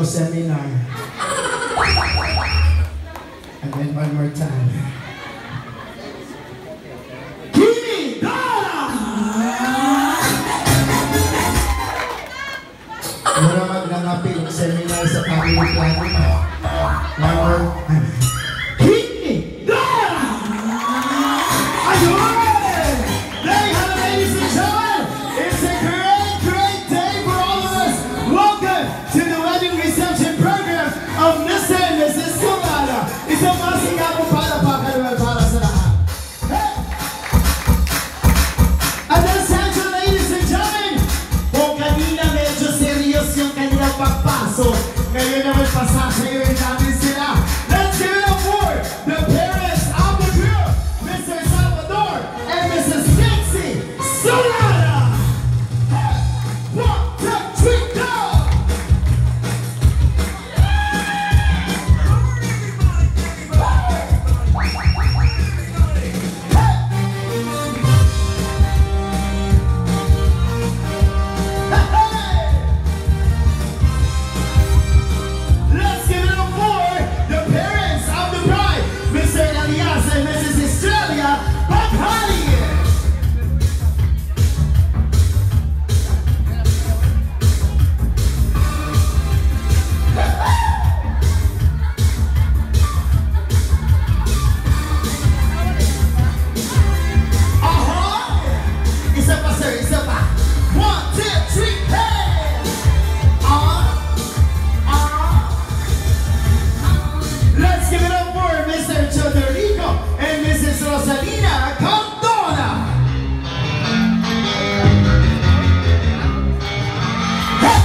seminar. And then one more time. Kimi Dora! Mura magnangapi yung seminar sa family planning. One more time. Kimi Dora! Ayun! There you have it, ladies and gentlemen! It's a great day for all of us! Welcome to the wedding reception program of Mr. and Mrs. Solana! Isang masigabong palakpakan para sa lahat! Hey! At attention, ladies and gentlemen! Kung kanina medyo serious yung kanilang pagpasok, ngayon naman pasasayoin natin sila! Let's give it up for the parents of the group, Mr. Salvador and Mrs. Dixie Solana! Hey! 1, 2, 3, go! Let's give it up for the parents of the bride, Mr. Elias and Mrs. Estrella Baghani. Isa pa, sir, isa pa. 1, 2, 3, hey! Let's give it up for Mr. Chodorico and Mrs. Rosalina Cantona. Hey!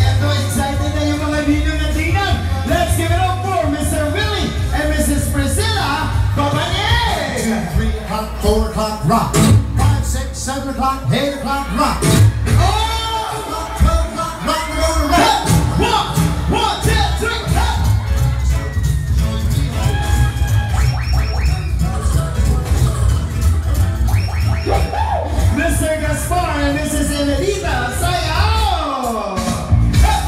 Eto, excited na yung mga ninong at ninang. Let's give it up for Mr. Willie and Mrs. Priscilla Babanig. 3 o'clock, 4 o'clock, rock. 5, 6, 7 o'clock, 8 o'clock, rock. Oh! 12 o'clock, rock, we're gonna rock. 1, 2, 3, hey! Mr. Gaspar and Mrs. Emelita Sayao! Hey!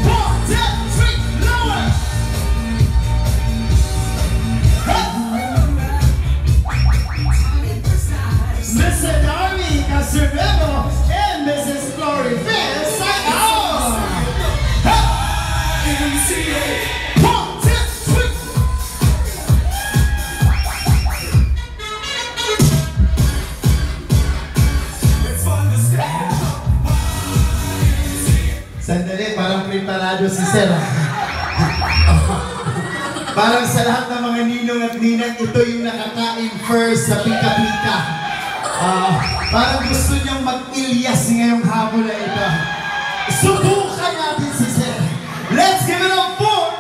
1, 2, 3, lower! Mr. Darby Casurrebo and Mrs. Glory Finn Sayao! Hey! 1, 2, 3! Sandali, parang preparado si Sarah. Parang sa lahat ng mga ninong at ninang, ito yung nakakain first sa pika-pika. Parang gusto niyang mag-Ilyas ngayong hapon na ito. Subukan natin si Sarah. Let's give it up for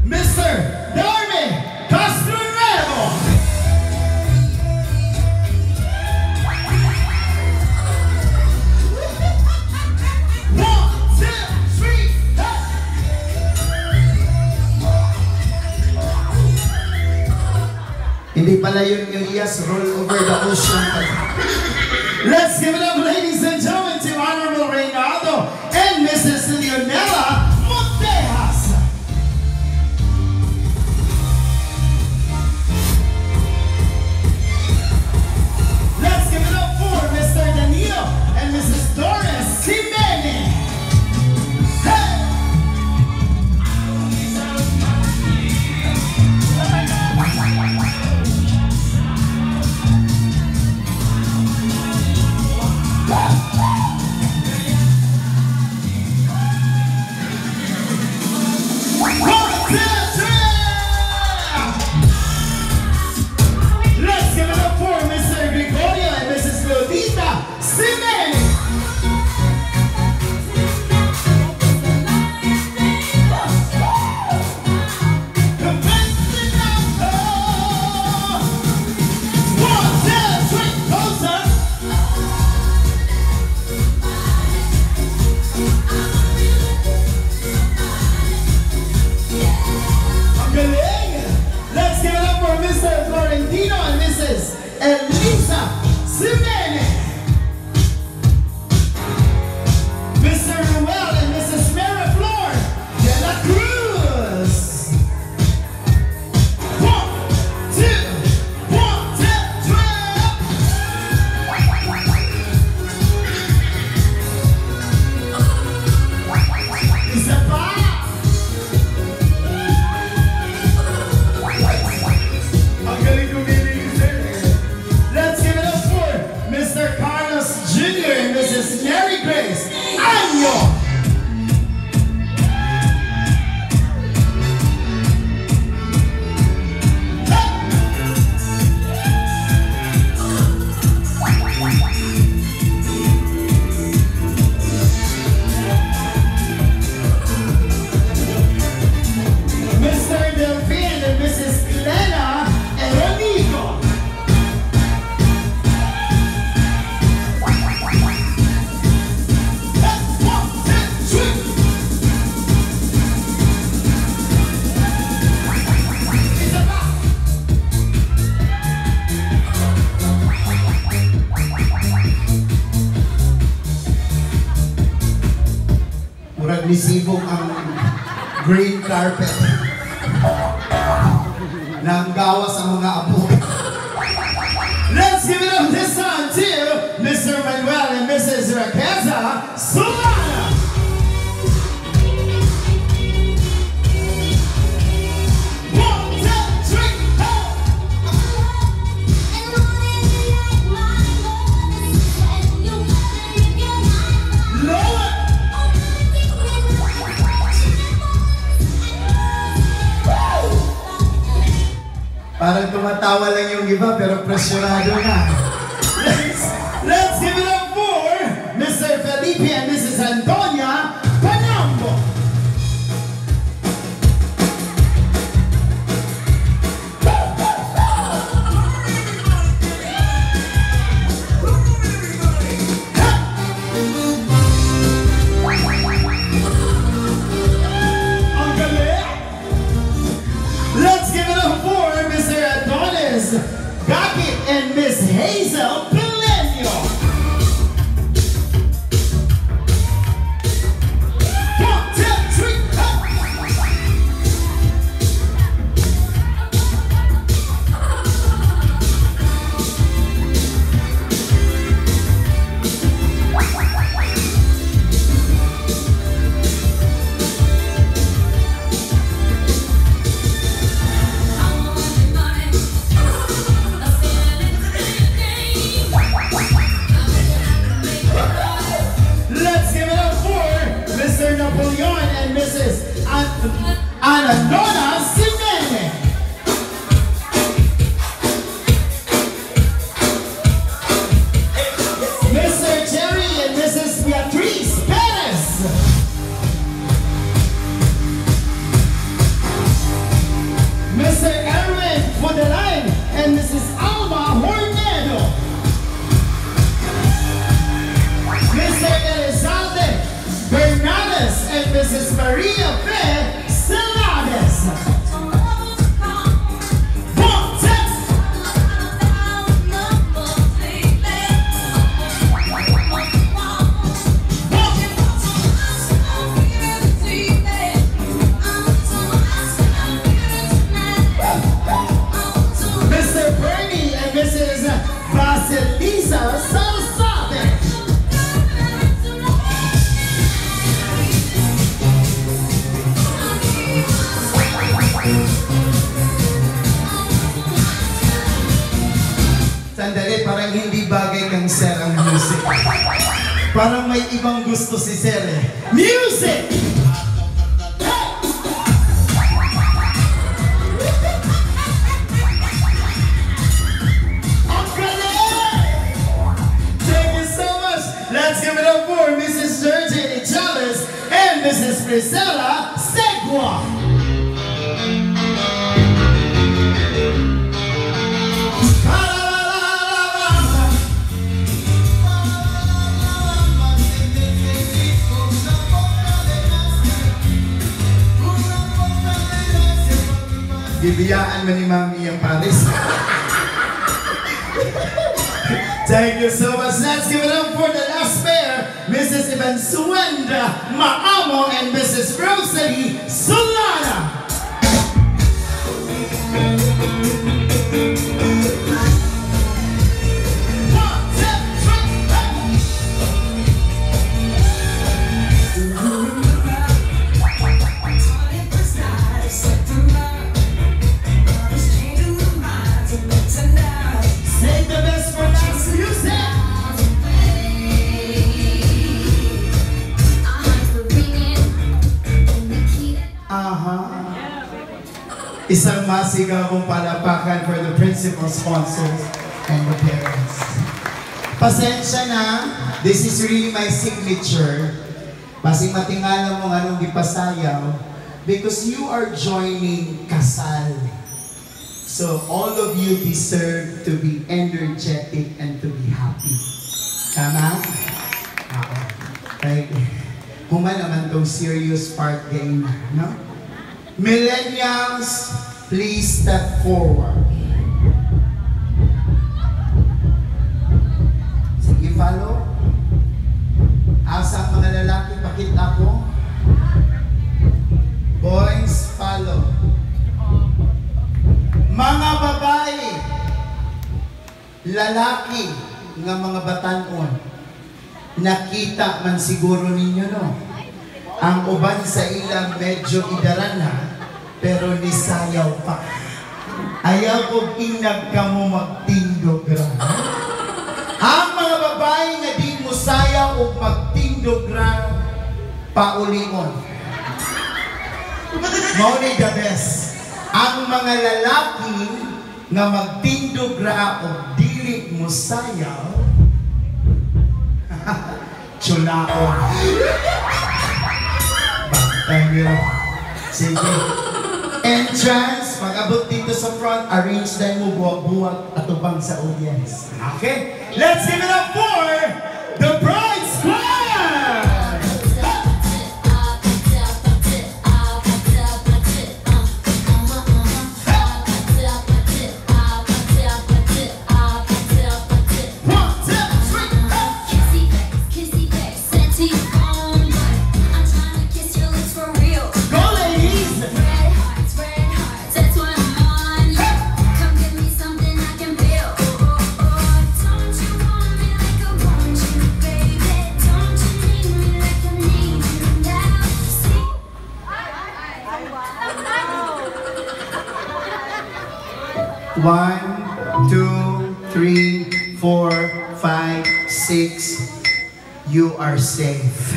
Mr. Darby Castrorebo. Hindi pala yung Elias roll over the ocean. Let's give it up, ladies and gentlemen, to Honorable Reynaldo and Mrs. Leonela Montejas. Let's give it up for Mr. Danilo and Mrs. Doris Jimenez. Hey! Wow. Elisa Simene, Mr. Ruel and Mrs. Mary Flor de la Cruz. 1, 2, 1, 2, 3. Isa pa. Ang galing kumili, sir. Let's give it up for Mr. Carlos Jr. and Mrs. Mary Grace Año. Mr. Delphine and Mrs. Lena Eronico. Murag nisibog ang green carpet. Nanggawas ang mga apo. Let's give it up this time to Mr. Manuel and Mrs. Raqueza Solana. Parang tumatawa lang yung iba pero presyonado na. Let's give it up for Mr. Felipe and Mrs. Antonia Panambo. Ang galing. Let's give it up for Mr. Adonis Gakit and Miss Hazel Pilenio. 1, 2, 3, up. Let's give it up for Mr. Napoleon and Mrs. Anandona Simene. Mr. Jerry and Mrs. Beatriz Perez. Mr. Erwin Fudelain and Mrs. Alma Hornedo. Mr. Elizalde Bernales and Mrs. Maria Fe Celades. 1, 2. Mr. Bernie and Mrs. Vasilisa Salsade. Sandali, parang hindi bagay kang Sir ang music. Parang may ibang gusto si Sir eh. Music! Ang galing! Thank you so much! Let's give it up for Mrs. Georgie Chalice and Mrs. Priscilla Segua. Bibiyaan mo ni Mami ang Paris. Thank you so much. Let's give it up for the last pair, Mrs. Ivansuenda Maamo and Mrs. Rosalie Solana. Isang masigabong palapakan for the principal sponsors and the parents. Pasensya na, this is really my signature. Masing matingala mo nga nung gipasayaw because you are joining kasal. So all of you deserve to be energetic and to be happy. Tama? Oo. Right. Human naman tong serious part game, no? Millennials, please step forward. Sige, follow. Asa mga lalaki, pakita ko. Boys, follow. Mga babae, lalaki, nga mga batanon, nakita man siguro ninyo, no? Ang uban sa ilang medyo idaran na, pero nisayaw pa. Ayaw ko inag ka mo magtindog ra. Ang mga babae nga di mo sayaw o magtindog ra, paulingon. Mao ni the best. Ang mga lalaki nga magtindog ra o dili mo sayaw, chulao. Thank you. Sige. Entrance, pag-abot dito sa front, arrange tayo mo buwag-buwag at ubang sa audience. Okay? Let's give it up for the Bride Squad! One, two, three, 4, 5, 6. You are safe.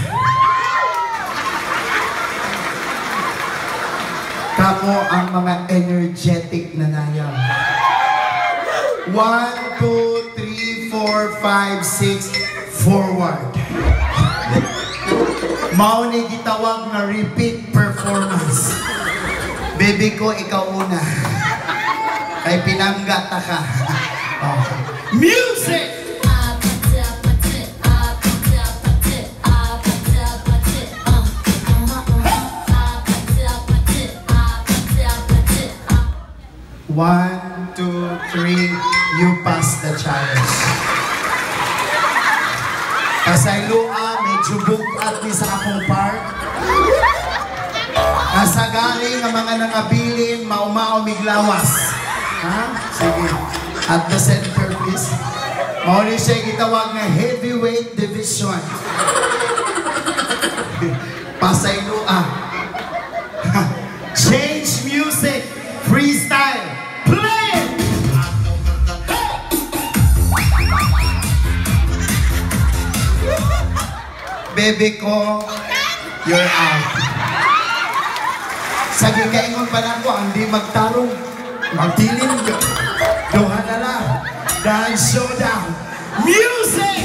Kamo ang mga energetic na nayaw. 1, 2, 3, 4, 5, 6. Forward. Mao ni gitawag na repeat performance. Baby ko, ikaw una. Ay pinanggata ka. Oh. Music! One, two, three, you pass the challenge. Pasayloa, medyo bukat ni sa akong part. Kasagaling ang mga nangabilin, maumao miglawas. Ha? Sige. At the center, please. Mauli siya gitawag na heavyweight division. Pasayloa. Change music. Freestyle. Play it! Baby ko, you're out. Sa gikaingon pa lang ko, ang di magtarong, magdilim yun. Duha na lang. Dance showdown. Music!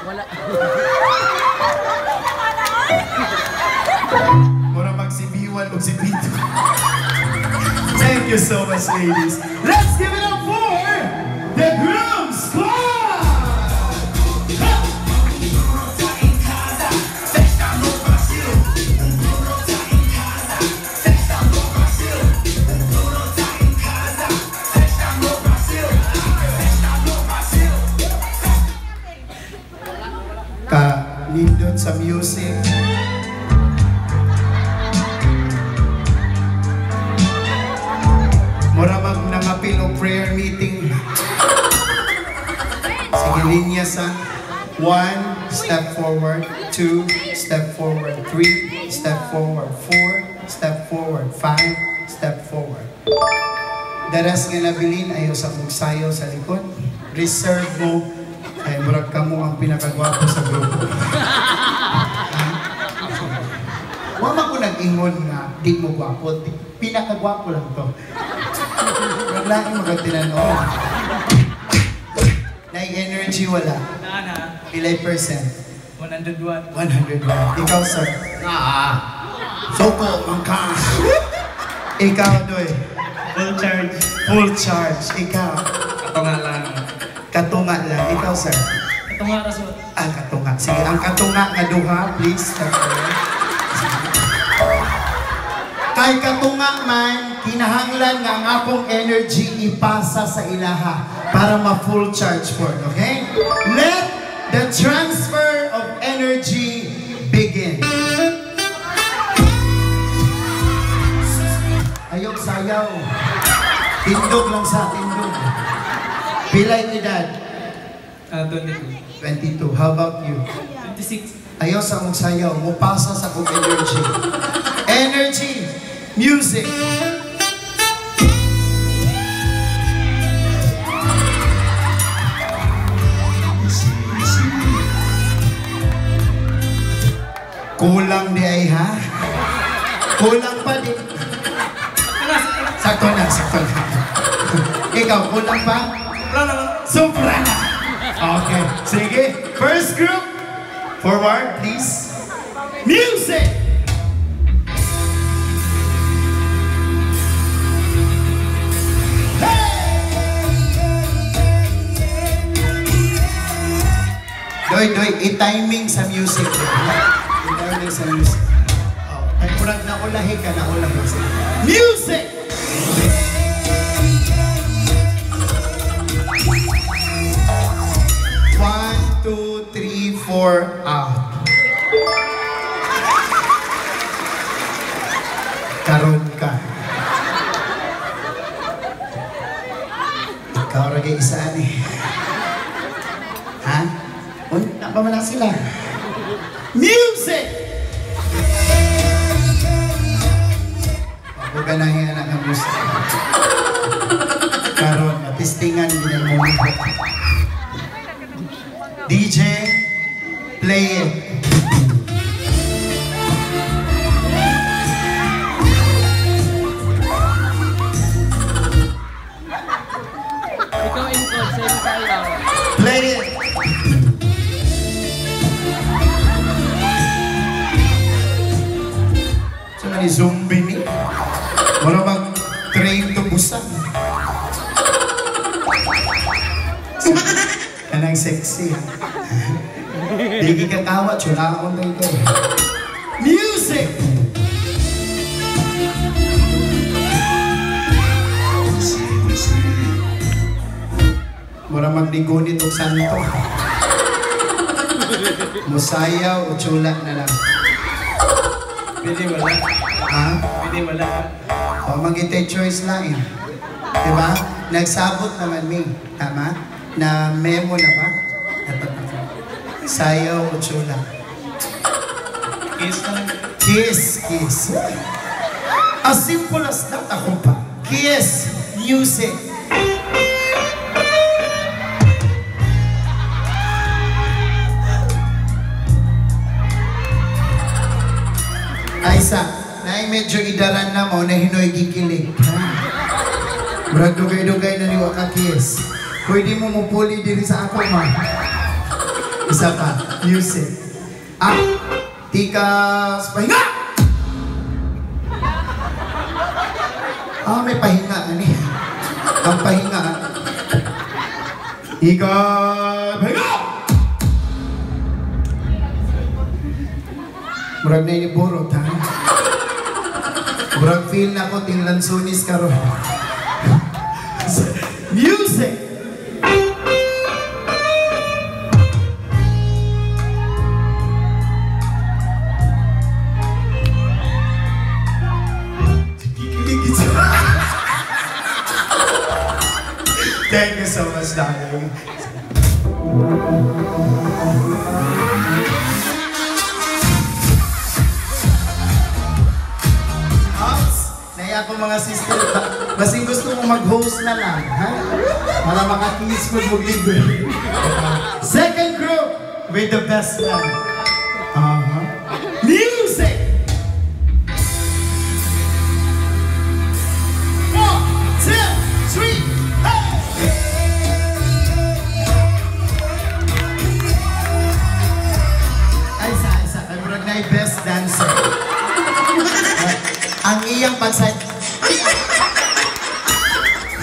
Wala. Mura magsibiwan o sibito. Thank you so much, ladies. Let's give it up for the Groom Squad! music. Mura mag nangapil o prayer meeting. Sige, linya sa 1, step forward, 2, step forward, 3, step forward, 4, step forward, 5, step forward. Daras nga nabilin, ayaw sa magsayaw sa likod. Reserve mo, ay murag ka mo ang pinakagwapo sa grupo. Wala ko nag-ingon nga, di mo gwapo, pinakagwapo lang to. Huwag lang yung magatinan-o. Nai-energy wala. Pilay percent? 101. 101. Ikaw, sir? Soko, mangka. Ikaw, Doy? Full charge. Full charge. Ikaw? Katunga lang. Katunga lang. Ikaw, sir? Katunga raso. Katunga. Sige, ang katunga nga duha, please. Step forward. Kay katunga man, kinahanglan nga ang akong energy ipasa sa ilaha para ma-full charge for it, okay? Let the transfer of energy begin. Ayok sayaw. Tindog lang sa tindog. Pilay edad? 22. 22. How about you? 26. Ayaw sa mong sayaw. Mupasa sa kong energy. Energy. Music. Kulang di ay ha? Kulang pa di. Sakto na, sakto na. Ikaw, kulang pa? Sobra na. Okay, sige. First group. Forward, please. Music! Doy, i-timing sa music. I-timing sa music. Ay, kurang naulahi ka, naulahi. Music! One, two, three, four, out. Karon ka. Ikaw ragay isaan eh. Ha? Napamala sila. Music! Huwag ka nahin anak ng music. Karon, matistingan din ang moment. DJ, play it. Ikaw in code sa iyo tayo. Play it. Ni zombie ni. Wala mag-train to busan. Kanang sexy. Digi ka tawa, chunakon tayo kayo. Music! Wala magdigunit o santo. Musayaw o chula na lang. Pwede wala. Ha? Pwede wala. O mag-ite choice lang eh. Diba? Nagsabot naman me. Tama? Na memo na ba? Sayaw o chula. Kiss lang. Kiss, kiss. As simple as that ako pa. Kiss, music. Aysa, na medyo idaran na mo na hinoy gikilig. Brad, dugay-dugay na niwa ka kiss. Pwede mo mupuli diri sa ako, ma. Isa pa, music. Tikas, pahinga! May pahinga, ani. Ang pahinga. Tikas, pahinga! Murag na iniborot, ha? Murag feel na ko tinlansunis ka ron. Music! Thank you so much, darling. Ops, naiya ko mga sister. Basing gusto mo mag-host na lang, ha? Para makakiss mo mag-libre. Second group with the best man. Music! 1, 2, 3, hey! Isa. Ay, murag na best dancer. Ang iyang pagsay...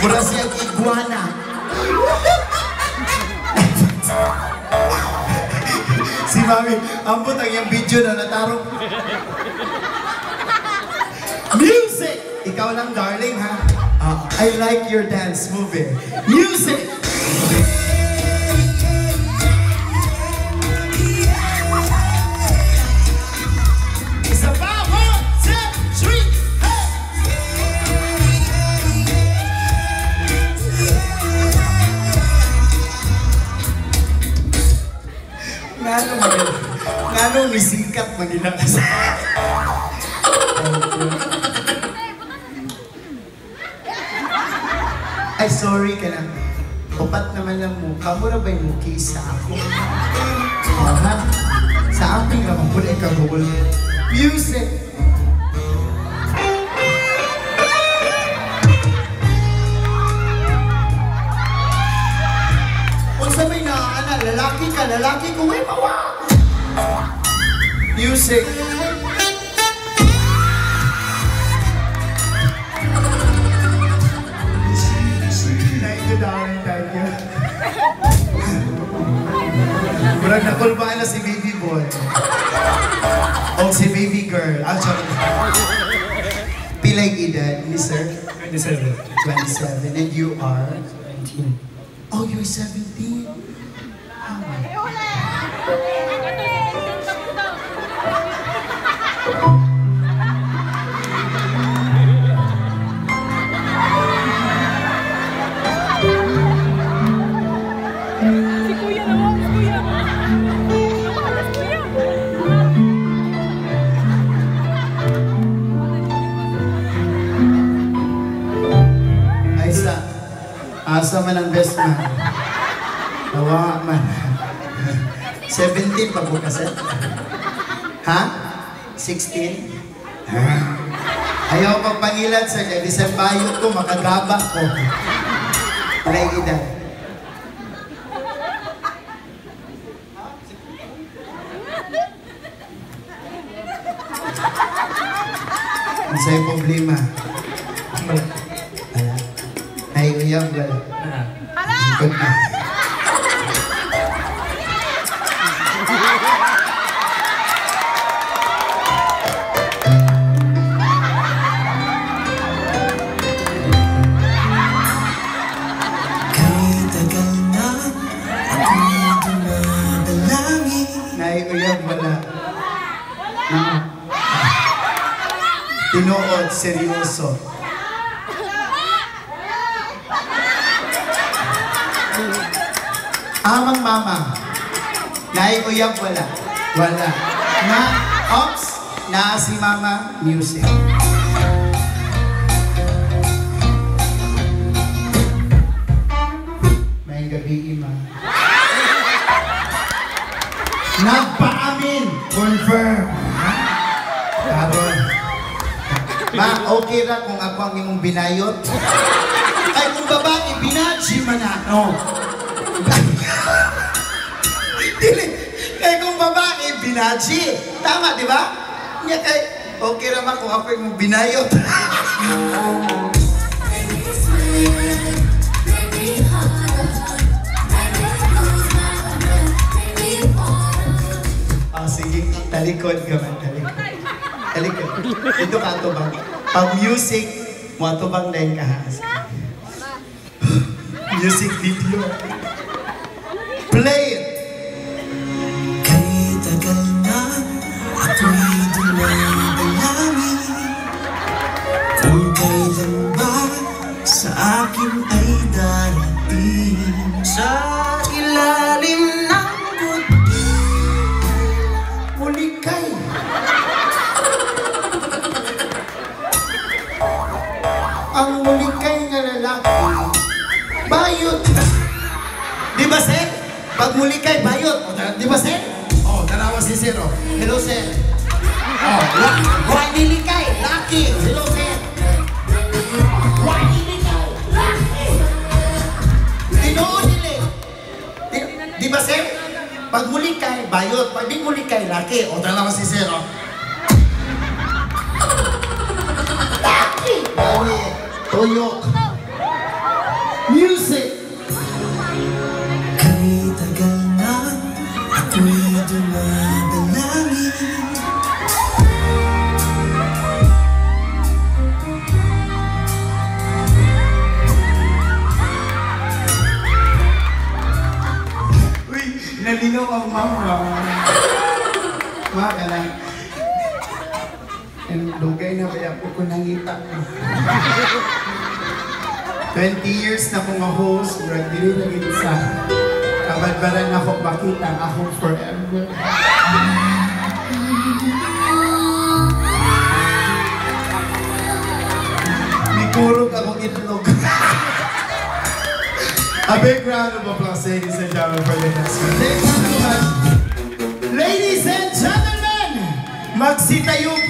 Murag siyang iguana. Si Mami, ambot ang iyang video na natarong. Music! Ikaw lang, darling, ha? I like your dance moving. Music! Isa pa! 1, 2, 3, hey! Ngano misingkat maginakas. Ay, sorry ka na. Upat naman lang mo. Kamura ba yung mukis sa ako? Ha? Sa aking naman po na ikagawal. Music! Kung sabay na, lalaki ka, lalaki ko, may mawa! Music! Darling, thank you. Murag nakulbaan na si baby boy. O si baby girl. Pilay edad ni sir? 27. 27. And you are? 17. Oh, you're 17? Asa man ang best man. Tawa man. 17 pa po kasi. Ha? 16? Ayaw pagpangilan sa kaya. Di sa bayot ko, makagaba ko. Palay edad. Ang sa'yo problema. Ay, uyab ba? Hala! Good na. Kahit tagal na ako'y dumadalangin. Nay, uyab wala. Tinuod, seryoso. Amang mama. Nay, uyab wala. Wala. Na, ops, na si mama, music. May gabi, ima. Nagpaamin! Confirm! Karon. Ma, okay ra kung ako ang imong binayot? Ay, kung babae, binachi man ako. Dili, kaya kung babae, binachi. Tama, di ba? Niya kay, okay ra ma kung ako imong binayot. Sige, talikod ka man, talikod. Talikod. Ito ka ito bang? Pag music, mo ito bang dahil kahas? Music video. Play it! Kahit tagal na ako'y dumadalangin. Kung kailan ba sa akin ay darating. ang mulikay nga lalaki, bayot. Di ba, sir? Pag mulikay, bayot. Di ba, sir? Oh, dalawa si Zero. Hello, sir. Oh, why nilikay? Lucky. Hello, sir. Why nilikay? Lucky. Tinoon nila. Di ba, sir? Pag mulikay, bayot. Pag di mulikay, lucky. Oh, dalawa si Zero. Lucky. Tuyok. Music. Kay tagal na ako'y dumadalangin. Uy, nalinaw ang mama. Maka lang. Ang lugay na kaya po ko nangita. 20 years na akong host, bro, dili lagi sa kabadbaran ako makita ako forever. Mikurog akong itlog. A big round of applause, ladies and gentlemen, for the next one. Ladies and gentlemen, magsitayo po